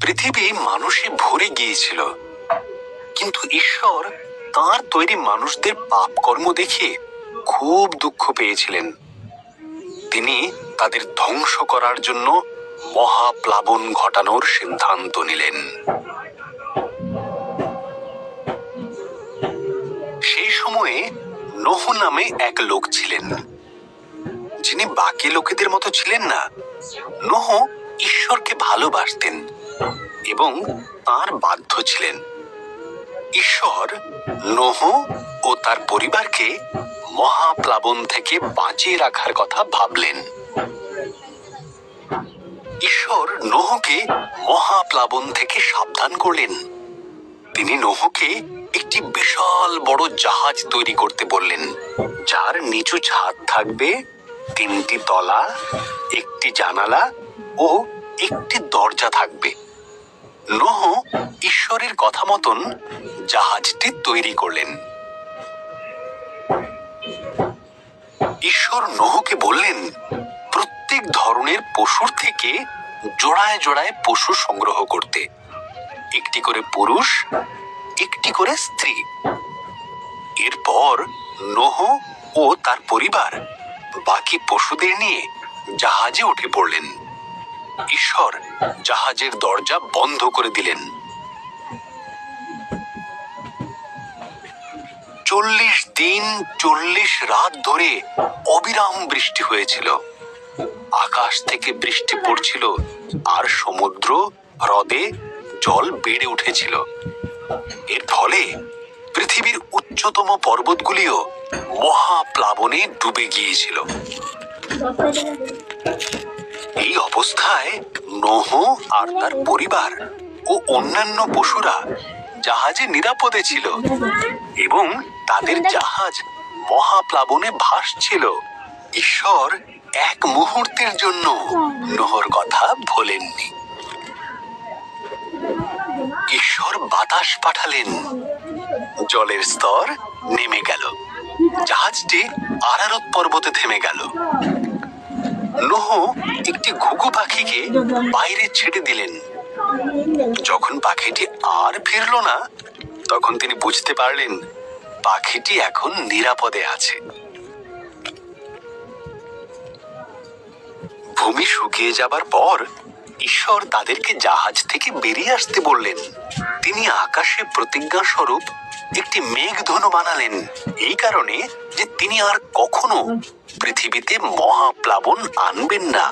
পৃথিবী মানুষে ভরে গিয়েছিল, কিন্তু ঈশ্বর তাঁর তৈরি মানুষদের পাপ কর্ম দেখে খুব দুঃখ পেয়েছিলেন। তিনি তাদের ধ্বংস করার জন্য মহাপ্লাবন ঘটানোর সিদ্ধান্ত নিলেন। সেই সময়ে নোহ নামে এক লোক ছিলেন, যিনি বাকি লোকেদের মতো ছিলেন না। নোহ ঈশ্বরকে ভালোবাসতেন এবং তাঁর বাধ্য ছিলেন। ঈশ্বর নোহ ও তার পরিবারকে মহাপ্লাবন থেকে বাঁচিয়ে রাখার কথা ভাবলেন। ঈশ্বর নোহকে মহাপ্লাবন থেকে সাবধান করলেন। তিনি নোহকে একটি বিশাল বড় জাহাজ তৈরি করতে বললেন, যার নিচু ছাদ থাকবে, 3টি তলা, 1টি জানালা ও 1টি দরজা থাকবে। নোহ ঈশ্বরের কথা মতন জাহাজটি তৈরি করলেন। ঈশ্বর নোহকে বললেন, প্রত্যেক ধরনের পশুর থেকে জোড়ায় জোড়ায় পশু সংগ্রহ করতে, 1টি করে পুরুষ, 1টি করে স্ত্রী। এরপর নোহ ও তার পরিবার বাকি পশুদের নিয়ে জাহাজে উঠে পড়লেন। ঈশ্বর জাহাজের দরজা বন্ধ করে দিলেন। 40 দিন 40 রাত ধরে অবিরাম বৃষ্টি হয়েছিল। আকাশ থেকে বৃষ্টি পড়ছিল আর সমুদ্র হ্রদে জল বেড়ে উঠেছিল। এর ফলে পৃথিবীর উচ্চতম পর্বতগুলিও মহাপ্লাবনে ডুবে গিয়েছিল। এই অবস্থায় নোহ আর তার পরিবার ও অন্যান্য পশুরা জাহাজে নিরাপদে ছিল এবং তাদের জাহাজ মহাপ্লাবনে ভাসছিল। ঈশ্বর এক মুহূর্তের জন্য নোহর কথা ভোলেননি। ঈশ্বর বাতাস পাঠালেন, জলের স্তর নেমে গেল, জাহাজটি আরারত পর্বতে থেমে গেল। নোহ একটি ঘুঘু পাখিকে বাইরে ছেড়ে দিলেন। যখন পাখিটি আর ফিরল না, তখন তিনি বুঝতে পারলেন পাখিটি এখন নিরাপদে আছে। ভূমি শুকিয়ে যাবার পর ঈশ্বর তাদেরকে জাহাজ থেকে বেরিয়ে আসতে বললেন। তিনি আকাশে প্রতিজ্ঞা স্বরূপ একটি মেঘধনু বানালেন, এই কারণে যে তিনি আর কখনো পৃথিবীতে মহাপ্লাবন আনবেন না।